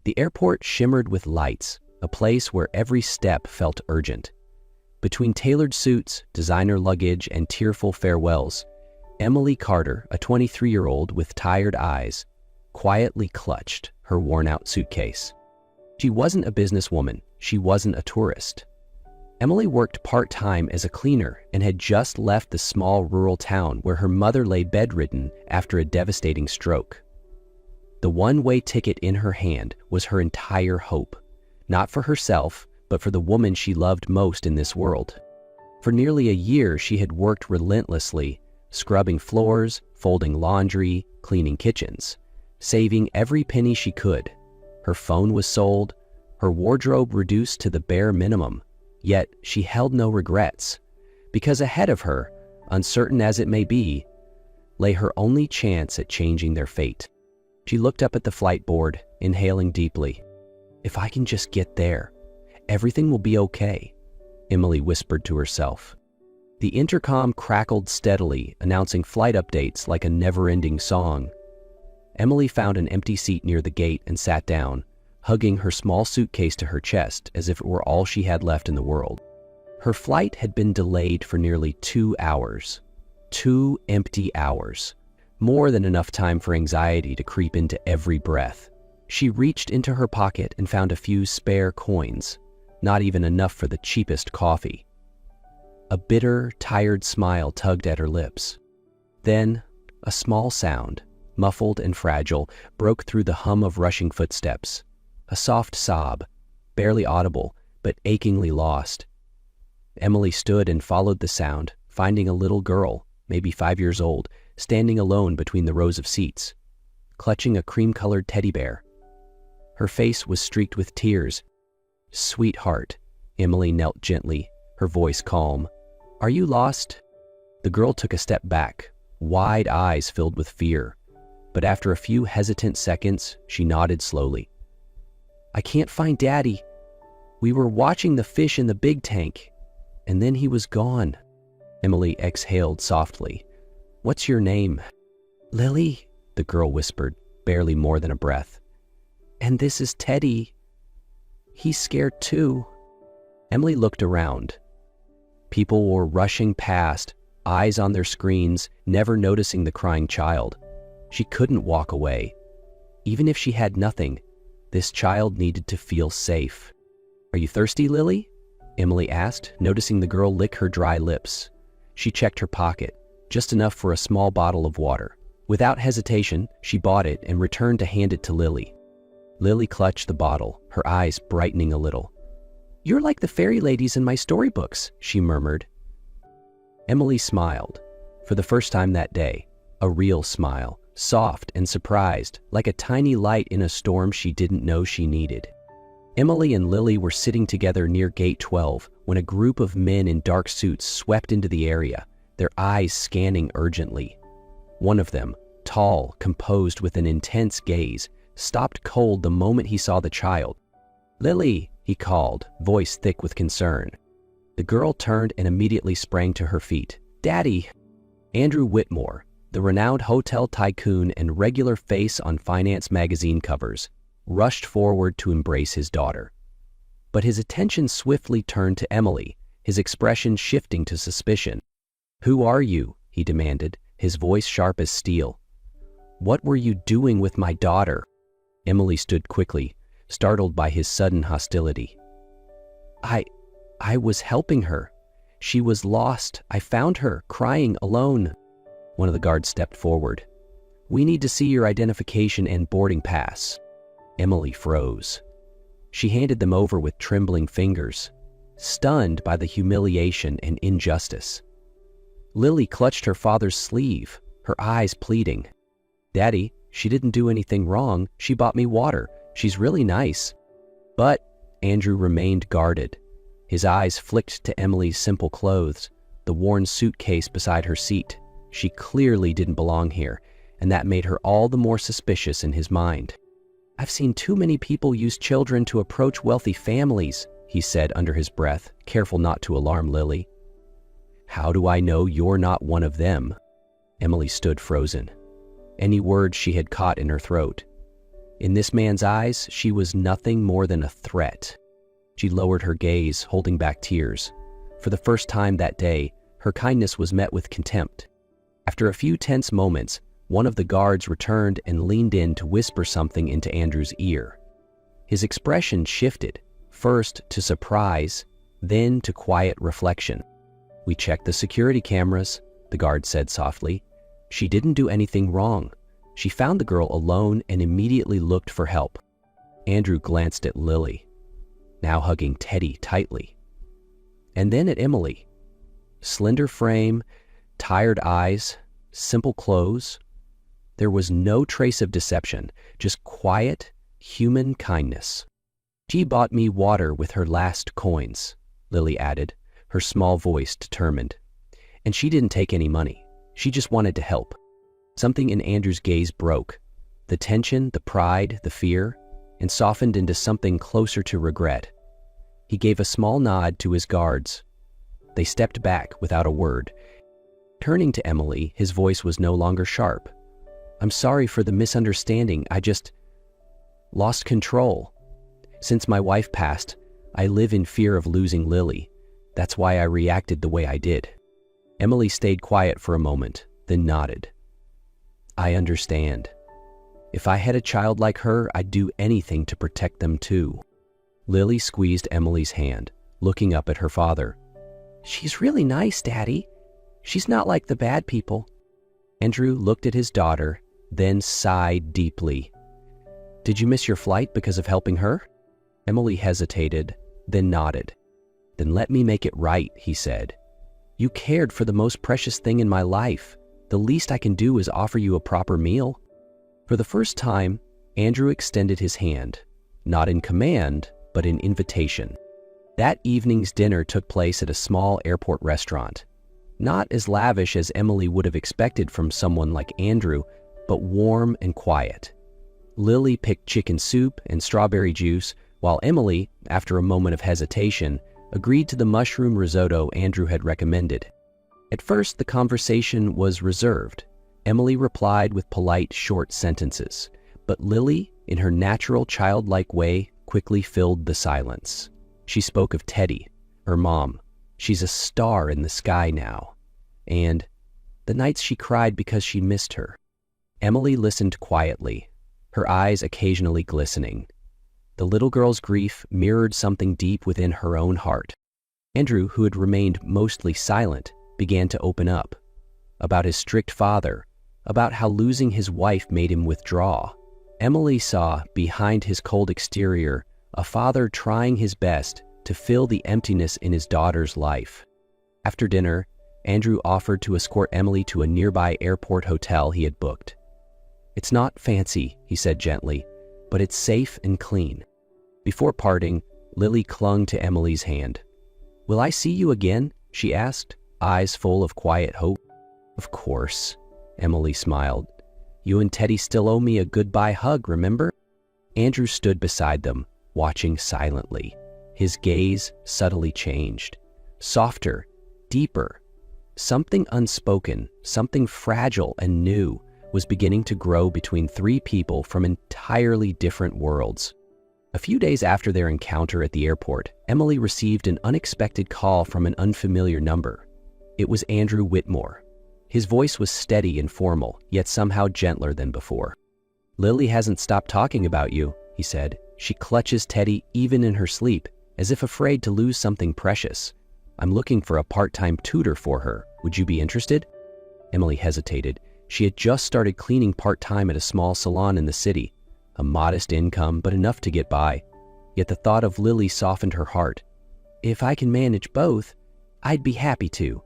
The airport shimmered with lights, a place where every step felt urgent. Between tailored suits, designer luggage, and tearful farewells, Emily Carter, a 23-year-old with tired eyes, quietly clutched her worn-out suitcase. She wasn't a businesswoman, she wasn't a tourist. Emily worked part-time as a cleaner and had just left the small rural town where her mother lay bedridden after a devastating stroke. The one-way ticket in her hand was her entire hope, not for herself, but for the woman she loved most in this world. For nearly a year, she had worked relentlessly, scrubbing floors, folding laundry, cleaning kitchens, saving every penny she could. Her phone was sold, her wardrobe reduced to the bare minimum, yet she held no regrets, because ahead of her, uncertain as it may be, lay her only chance at changing their fate. She looked up at the flight board, inhaling deeply. "If I can just get there, everything will be okay," Emily whispered to herself. The intercom crackled steadily, announcing flight updates like a never-ending song. Emily found an empty seat near the gate and sat down, hugging her small suitcase to her chest as if it were all she had left in the world. Her flight had been delayed for nearly 2 hours. 2 empty hours. More than enough time for anxiety to creep into every breath. She reached into her pocket and found a few spare coins, not even enough for the cheapest coffee. A bitter, tired smile tugged at her lips. Then, a small sound, muffled and fragile, broke through the hum of rushing footsteps. A soft sob, barely audible, but achingly lost. Emily stood and followed the sound, finding a little girl, maybe 5 years old, standing alone between the rows of seats, clutching a cream-colored teddy bear. Her face was streaked with tears. "Sweetheart," Emily knelt gently, her voice calm. "Are you lost?" The girl took a step back, wide eyes filled with fear, but after a few hesitant seconds, she nodded slowly. "I can't find Daddy. We were watching the fish in the big tank, and then he was gone." Emily exhaled softly. "What's your name?" "Lily," the girl whispered, barely more than a breath. "And this is Teddy. He's scared too." Emily looked around. People were rushing past, eyes on their screens, never noticing the crying child. She couldn't walk away. Even if she had nothing, this child needed to feel safe. "Are you thirsty, Lily?" Emily asked, noticing the girl lick her dry lips. She checked her pocket, just enough for a small bottle of water. Without hesitation, she bought it and returned to hand it to Lily. Lily clutched the bottle, her eyes brightening a little. "You're like the fairy ladies in my storybooks," she murmured. Emily smiled, for the first time that day, a real smile, soft and surprised, like a tiny light in a storm she didn't know she needed. Emily and Lily were sitting together near Gate 12 when a group of men in dark suits swept into the area, their eyes scanning urgently. One of them, tall, composed with an intense gaze, stopped cold the moment he saw the child. "Lily," he called, voice thick with concern. The girl turned and immediately sprang to her feet. "Daddy!" Andrew Whitmore, the renowned hotel tycoon and regular face on finance magazine covers, rushed forward to embrace his daughter. But his attention swiftly turned to Emily, his expression shifting to suspicion. "Who are you?" he demanded, his voice sharp as steel. "What were you doing with my daughter?" Emily stood quickly, startled by his sudden hostility. I was helping her. She was lost. I found her, crying, alone." One of the guards stepped forward. "We need to see your identification and boarding pass." Emily froze. She handed them over with trembling fingers, stunned by the humiliation and injustice. Lily clutched her father's sleeve, her eyes pleading. "Daddy, she didn't do anything wrong. She bought me water. She's really nice." But Andrew remained guarded. His eyes flicked to Emily's simple clothes, the worn suitcase beside her seat. She clearly didn't belong here, and that made her all the more suspicious in his mind. "I've seen too many people use children to approach wealthy families," he said under his breath, careful not to alarm Lily. "How do I know you're not one of them?" Emily stood frozen. Any words she had caught in her throat. In this man's eyes, she was nothing more than a threat. She lowered her gaze, holding back tears. For the first time that day, her kindness was met with contempt. After a few tense moments, one of the guards returned and leaned in to whisper something into Andrew's ear. His expression shifted, first to surprise, then to quiet reflection. "We checked the security cameras," the guard said softly. "She didn't do anything wrong. She found the girl alone and immediately looked for help." Andrew glanced at Lily, now hugging Teddy tightly. And then at Emily. Slender frame, tired eyes, simple clothes. There was no trace of deception, just quiet, human kindness. "She bought me water with her last coins," Lily added, her small voice determined. "And she didn't take any money. She just wanted to help." Something in Andrew's gaze broke. The tension, the pride, the fear, and softened into something closer to regret. He gave a small nod to his guards. They stepped back without a word. Turning to Emily, his voice was no longer sharp. "I'm sorry for the misunderstanding. I just lost control. Since my wife passed, I live in fear of losing Lily. That's why I reacted the way I did." Emily stayed quiet for a moment, then nodded. "I understand. If I had a child like her, I'd do anything to protect them too." Lily squeezed Emily's hand, looking up at her father. "She's really nice, Daddy. She's not like the bad people." Andrew looked at his daughter, then sighed deeply. "Did you miss your flight because of helping her?" Emily hesitated, then nodded. "Then let me make it right," he said. "You cared for the most precious thing in my life. The least I can do is offer you a proper meal." For the first time, Andrew extended his hand, not in command, but in invitation. That evening's dinner took place at a small airport restaurant. Not as lavish as Emily would have expected from someone like Andrew, but warm and quiet. Lily picked chicken soup and strawberry juice, while Emily, after a moment of hesitation, agreed to the mushroom risotto Andrew had recommended. At first, the conversation was reserved. Emily replied with polite, short sentences, but Lily, in her natural, childlike way, quickly filled the silence. She spoke of Teddy, her mom. "She's a star in the sky now." And the nights she cried because she missed her. Emily listened quietly, her eyes occasionally glistening. The little girl's grief mirrored something deep within her own heart. Andrew, who had remained mostly silent, began to open up. About his strict father, about how losing his wife made him withdraw. Emily saw, behind his cold exterior, a father trying his best to fill the emptiness in his daughter's life. After dinner, Andrew offered to escort Emily to a nearby airport hotel he had booked. "It's not fancy," he said gently, "but it's safe and clean." Before parting, Lily clung to Emily's hand. "Will I see you again?" she asked, eyes full of quiet hope. "Of course," Emily smiled. "You and Teddy still owe me a goodbye hug, remember?" Andrew stood beside them, watching silently. His gaze subtly changed. Softer, deeper. Something unspoken, something fragile and new, was beginning to grow between three people from entirely different worlds. A few days after their encounter at the airport, Emily received an unexpected call from an unfamiliar number. It was Andrew Whitmore. His voice was steady and formal, yet somehow gentler than before. "Lily hasn't stopped talking about you," he said. "She clutches Teddy even in her sleep, as if afraid to lose something precious. I'm looking for a part-time tutor for her. Would you be interested?" Emily hesitated. She had just started cleaning part-time at a small salon in the city. A modest income, but enough to get by. Yet the thought of Lily softened her heart. "If I can manage both, I'd be happy to."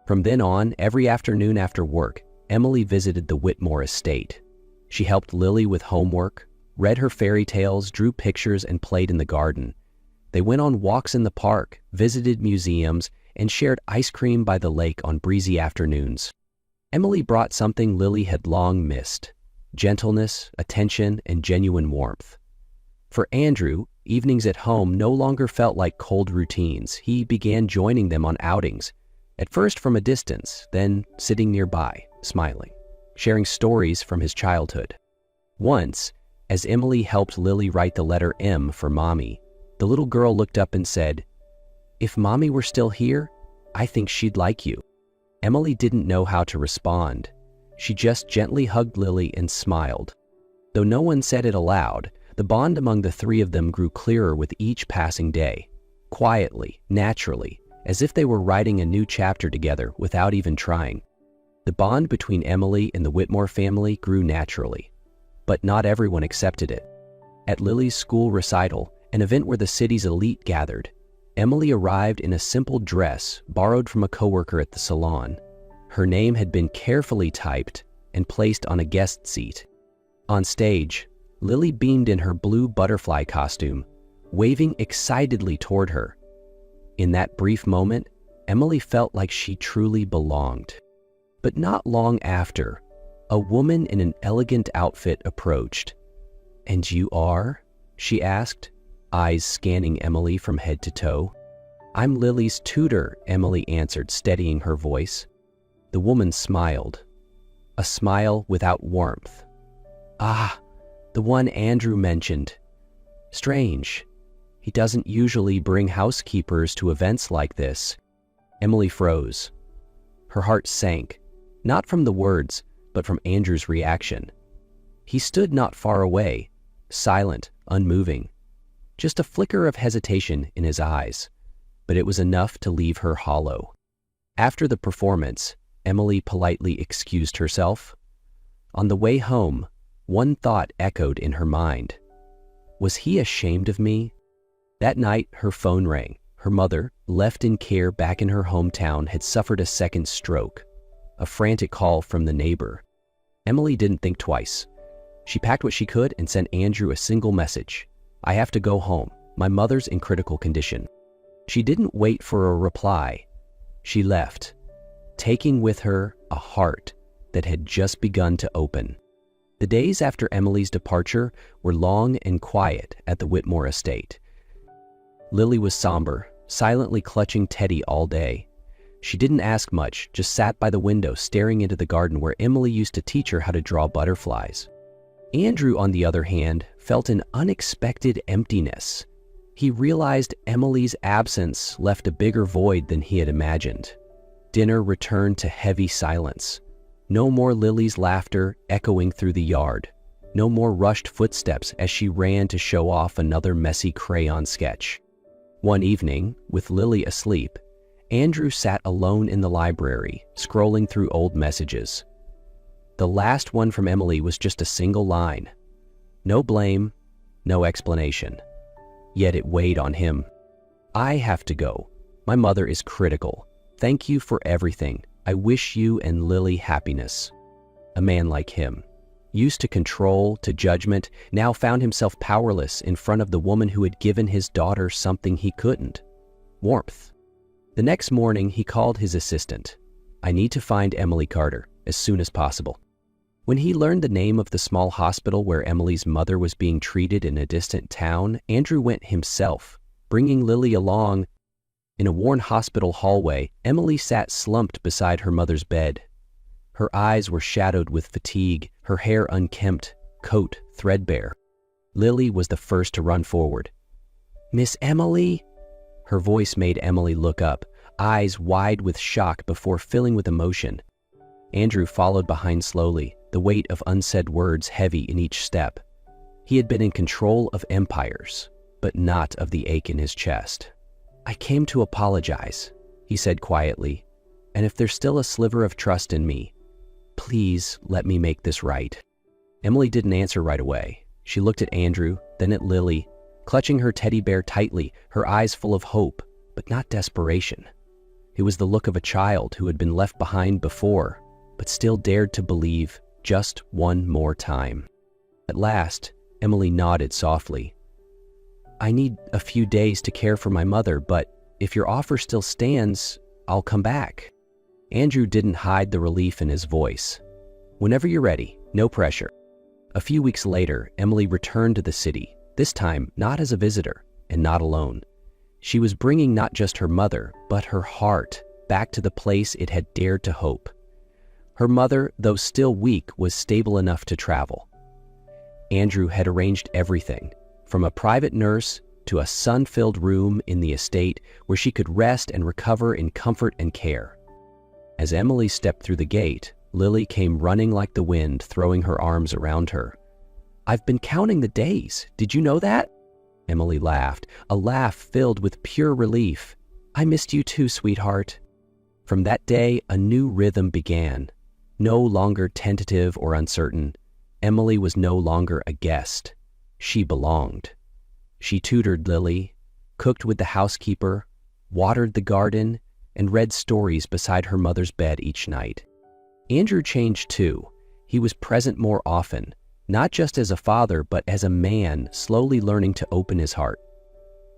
From then on, every afternoon after work, Emily visited the Whitmore estate. She helped Lily with homework, read her fairy tales, drew pictures, and played in the garden. They went on walks in the park, visited museums, and shared ice cream by the lake on breezy afternoons. Emily brought something Lily had long missed: gentleness, attention, and genuine warmth. For Andrew, evenings at home no longer felt like cold routines. He began joining them on outings, at first from a distance, then sitting nearby, smiling, sharing stories from his childhood. Once, As Emily helped Lily write the letter M for Mommy, the little girl looked up and said, "If Mommy were still here, I think she'd like you." Emily didn't know how to respond. She just gently hugged Lily and smiled. Though no one said it aloud, the bond among the three of them grew clearer with each passing day, quietly, naturally, as if they were writing a new chapter together without even trying. The bond between Emily and the Whitmore family grew naturally, but not everyone accepted it. At Lily's school recital, an event where the city's elite gathered, Emily arrived in a simple dress borrowed from a coworker at the salon. Her name had been carefully typed and placed on a guest seat. On stage, Lily beamed in her blue butterfly costume, waving excitedly toward her. In that brief moment, Emily felt like she truly belonged. But not long after, a woman in an elegant outfit approached. "And you are?" she asked, eyes scanning Emily from head to toe. "I'm Lily's tutor," Emily answered, steadying her voice. The woman smiled, a smile without warmth. "Ah, the one Andrew mentioned. Strange. He doesn't usually bring housekeepers to events like this." Emily froze. Her heart sank, not from the words, but from Andrew's reaction. He stood not far away, silent, unmoving. Just a flicker of hesitation in his eyes, but it was enough to leave her hollow. After the performance, Emily politely excused herself. On the way home, one thought echoed in her mind. Was he ashamed of me? That night, her phone rang. Her mother, left in care back in her hometown, had suffered a second stroke. A frantic call from the neighbor. Emily didn't think twice. She packed what she could and sent Andrew a single message. "I have to go home. My mother's in critical condition." She didn't wait for a reply. She left, taking with her a heart that had just begun to open. The days after Emily's departure were long and quiet at the Whitmore estate. Lily was somber, silently clutching Teddy all day. She didn't ask much, just sat by the window staring into the garden where Emily used to teach her how to draw butterflies. Andrew, on the other hand, felt an unexpected emptiness. He realized Emily's absence left a bigger void than he had imagined. Dinner returned to heavy silence. No more Lily's laughter echoing through the yard. No more rushed footsteps as she ran to show off another messy crayon sketch. One evening, with Lily asleep, Andrew sat alone in the library, scrolling through old messages. The last one from Emily was just a single line. No blame, no explanation. Yet it weighed on him. "I have to go. My mother is critical. Thank you for everything. I wish you and Lily happiness." A man like him, used to control, to judgment, now found himself powerless in front of the woman who had given his daughter something he couldn't: warmth. The next morning, he called his assistant. "I need to find Emily Carter as soon as possible." When he learned the name of the small hospital where Emily's mother was being treated in a distant town, Andrew went himself, bringing Lily along. In a worn hospital hallway, Emily sat slumped beside her mother's bed. Her eyes were shadowed with fatigue, her hair unkempt, coat threadbare. Lily was the first to run forward. "Miss Emily?" Her voice made Emily look up, eyes wide with shock before filling with emotion. Andrew followed behind slowly, the weight of unsaid words heavy in each step. He had been in control of empires, but not of the ache in his chest. "I came to apologize," he said quietly, "and if there's still a sliver of trust in me, please let me make this right." Emily didn't answer right away. She looked at Andrew, then at Lily, clutching her teddy bear tightly, her eyes full of hope, but not desperation. It was the look of a child who had been left behind before, but still dared to believe just one more time. At last, Emily nodded softly. "I need a few days to care for my mother, but if your offer still stands, I'll come back." Andrew didn't hide the relief in his voice. "Whenever you're ready, no pressure." A few weeks later, Emily returned to the city, this time not as a visitor and not alone. She was bringing not just her mother, but her heart back to the place it had dared to hope. Her mother, though still weak, was stable enough to travel. Andrew had arranged everything, from a private nurse to a sun-filled room in the estate where she could rest and recover in comfort and care. As Emily stepped through the gate, Lily came running like the wind, throwing her arms around her. "I've been counting the days. Did you know that?" Emily laughed, a laugh filled with pure relief. "I missed you too, sweetheart." From that day, a new rhythm began. No longer tentative or uncertain, Emily was no longer a guest. She belonged. She tutored Lily, cooked with the housekeeper, watered the garden, and read stories beside her mother's bed each night. Andrew changed too. He was present more often, not just as a father, but as a man slowly learning to open his heart.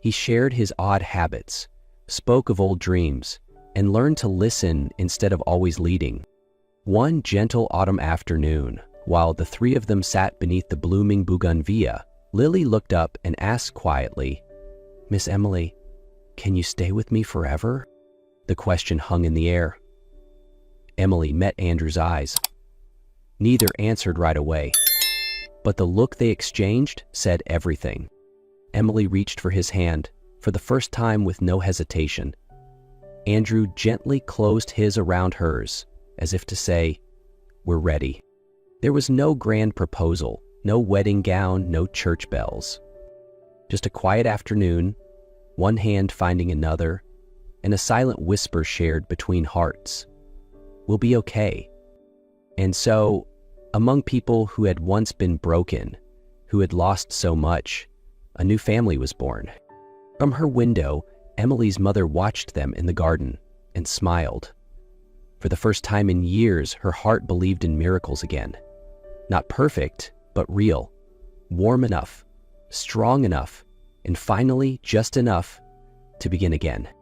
He shared his odd habits, spoke of old dreams, and learned to listen instead of always leading. One gentle autumn afternoon, while the three of them sat beneath the blooming bougainvillea, Lily looked up and asked quietly, "Miss Emily, can you stay with me forever?" The question hung in the air. Emily met Andrew's eyes. Neither answered right away, but the look they exchanged said everything. Emily reached for his hand, for the first time with no hesitation. Andrew gently closed his around hers, as if to say, "We're ready." There was no grand proposal, no wedding gown, no church bells. Just a quiet afternoon, one hand finding another, and a silent whisper shared between hearts. "We'll be okay." And so, among people who had once been broken, who had lost so much, a new family was born. From her window, Emily's mother watched them in the garden and smiled. For the first time in years, her heart believed in miracles again. Not perfect, but real. Warm enough, strong enough, and finally just enough to begin again.